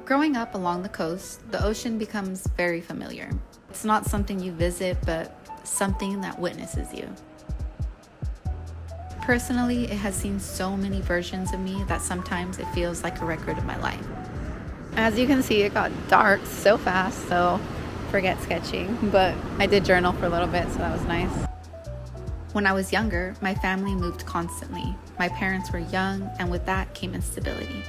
Growing up along the coast, the ocean becomes very familiar. It's not something you visit, but something that witnesses you. Personally, it has seen so many versions of me that sometimes it feels like a record of my life. As you can see, it got dark so fast, so forget sketching, but I did journal for a little bit, so that was nice. When I was younger, my family moved constantly. My parents were young, and with that came instability.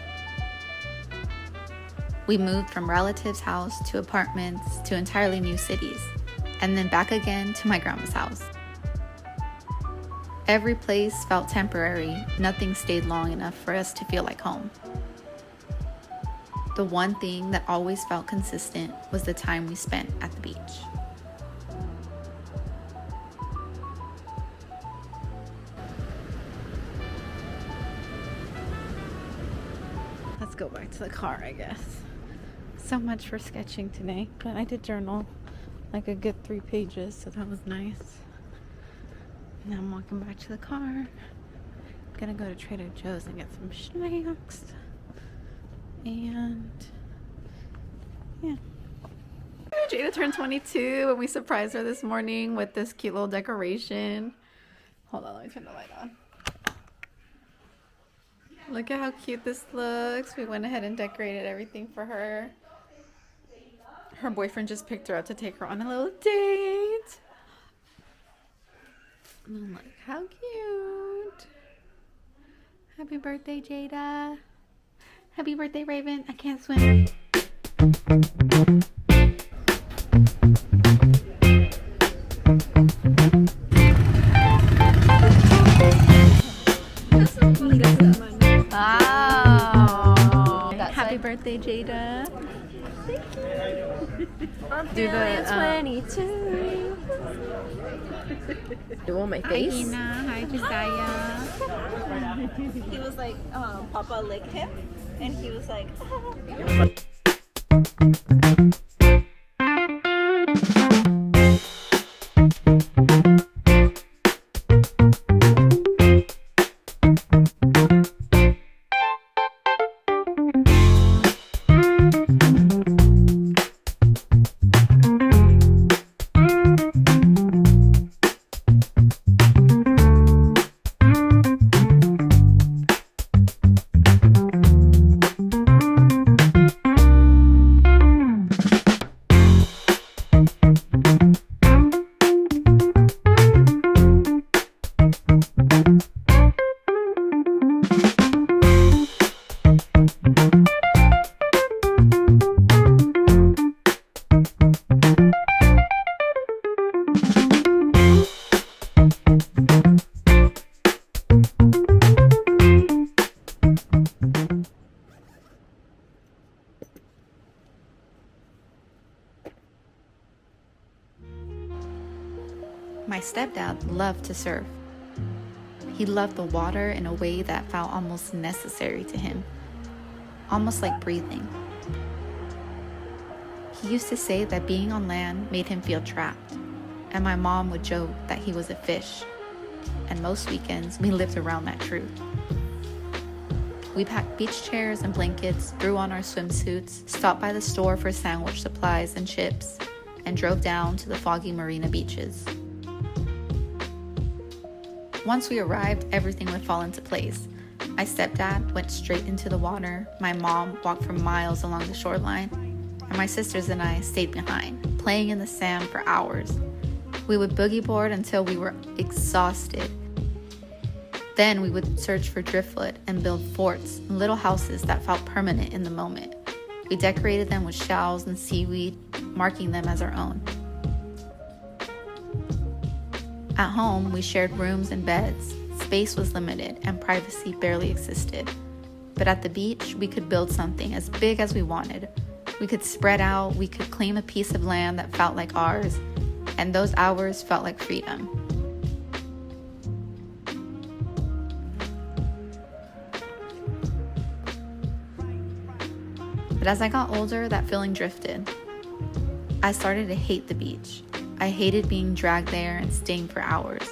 We moved from relatives' house to apartments to entirely new cities, and then back again to my grandma's house. Every place felt temporary. Nothing stayed long enough for us to feel like home. The one thing that always felt consistent was the time we spent at the beach. Let's go back to the car, I guess. So much for sketching today, but I did journal like a good 3 pages, so that was nice. Now I'm walking back to the car. I'm gonna go to Trader Joe's and get some snacks. And yeah. Jada turned 22 and we surprised her this morning with this cute little decoration. Hold on, let me turn the light on. Look at how cute this looks. We went ahead and decorated everything for her. Her boyfriend just picked her up to take her on a little date. Look how cute. Happy birthday, Jada. Happy birthday, Raven. I can't swim. Wow. Happy birthday, Jada. I'm feeling 22. Do on my face. Hi, Hina. Hi, Josiah. He was like, Papa licked him, and he was like, My stepdad loved to surf. He loved the water in a way that felt almost necessary to him, almost like breathing. He used to say that being on land made him feel trapped, and my mom would joke that he was a fish, and most weekends we lived around that truth. We packed beach chairs and blankets, threw on our swimsuits, stopped by the store for sandwich supplies and chips, and drove down to the foggy marina beaches. Once we arrived, everything would fall into place. My stepdad went straight into the water, my mom walked for miles along the shoreline, and my sisters and I stayed behind, playing in the sand for hours. We would boogie board until we were exhausted. Then we would search for driftwood and build forts and little houses that felt permanent in the moment. We decorated them with shells and seaweed, marking them as our own. At home, we shared rooms and beds. Space was limited and privacy barely existed. But at the beach, we could build something as big as we wanted. We could spread out, we could claim a piece of land that felt like ours, and those hours felt like freedom. But as I got older, that feeling drifted. I started to hate the beach. I hated being dragged there and staying for hours.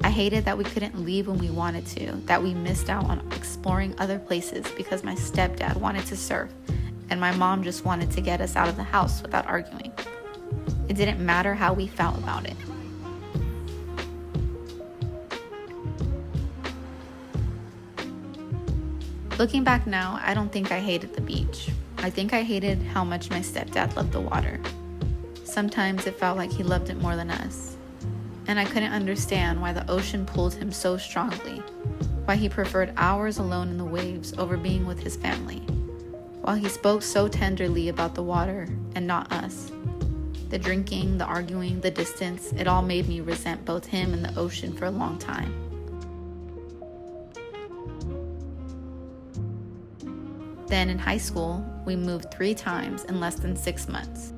I hated that we couldn't leave when we wanted to, that we missed out on exploring other places because my stepdad wanted to surf and my mom just wanted to get us out of the house without arguing. It didn't matter how we felt about it. Looking back now, I don't think I hated the beach. I think I hated how much my stepdad loved the water. Sometimes it felt like he loved it more than us. And I couldn't understand why the ocean pulled him so strongly, why he preferred hours alone in the waves over being with his family, while he spoke so tenderly about the water and not us. The drinking, the arguing, the distance, it all made me resent both him and the ocean for a long time. Then in high school, we moved 3 times in less than 6 months.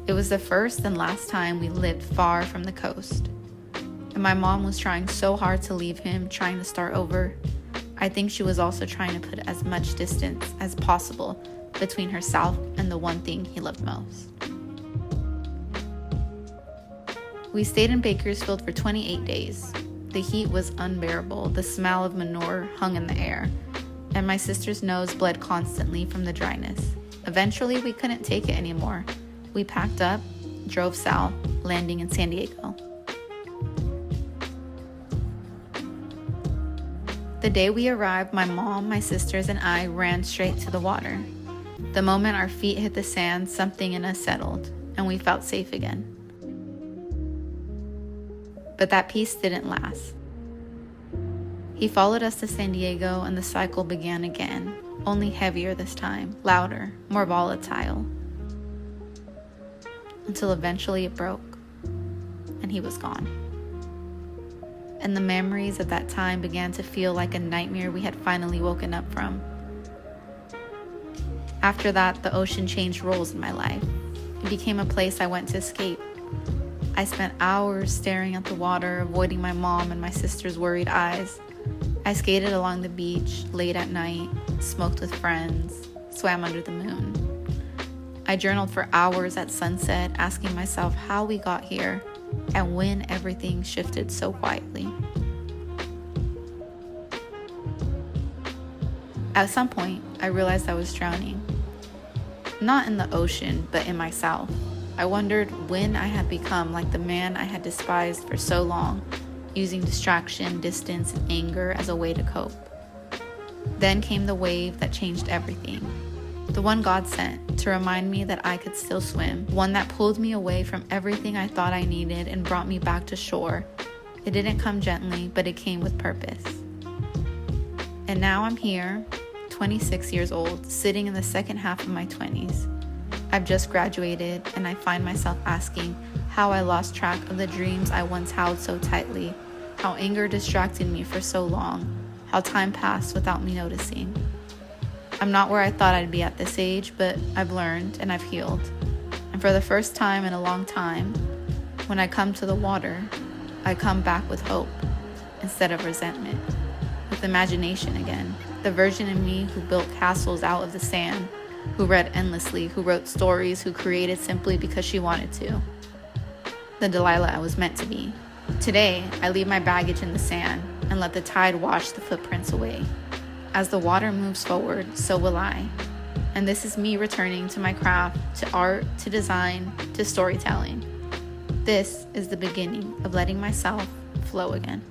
It was the first and last time we lived far from the coast. And my mom was trying so hard to leave him, trying to start over. I think she was also trying to put as much distance as possible between herself and the one thing he loved most. We stayed in Bakersfield for 28 days. The heat was unbearable. The smell of manure hung in the air, and my sister's nose bled constantly from the dryness. Eventually, we couldn't take it anymore. We packed up, drove south, landing in San Diego. The day we arrived, my mom, my sisters, and I ran straight to the water. The moment our feet hit the sand, something in us settled, and we felt safe again. But that peace didn't last. He followed us to San Diego, and the cycle began again, only heavier this time, louder, more volatile, until eventually it broke, and he was gone. And the memories of that time began to feel like a nightmare we had finally woken up from. After that, the ocean changed roles in my life. It became a place I went to escape. I spent hours staring at the water, avoiding my mom and my sister's worried eyes. I skated along the beach late at night, smoked with friends, swam under the moon. I journaled for hours at sunset, asking myself how we got here and when everything shifted so quietly. At some point, I realized I was drowning. Not in the ocean, but in myself. I wondered when I had become like the man I had despised for so long, using distraction, distance, and anger as a way to cope. Then came the wave that changed everything. The one God sent to remind me that I could still swim. One that pulled me away from everything I thought I needed and brought me back to shore. It didn't come gently, but it came with purpose. And now I'm here, 26 years old, sitting in the second half of my 20s. I've just graduated, and I find myself asking how I lost track of the dreams I once held so tightly, how anger distracted me for so long, how time passed without me noticing. I'm not where I thought I'd be at this age, but I've learned and I've healed. And for the first time in a long time, when I come to the water, I come back with hope instead of resentment, with imagination again. The version of me who built castles out of the sand, who read endlessly, who wrote stories, who created simply because she wanted to. The Delilah I was meant to be. Today, I leave my baggage in the sand and let the tide wash the footprints away. As the water moves forward, so will I. And this is me returning to my craft, to art, to design, to storytelling. This is the beginning of letting myself flow again.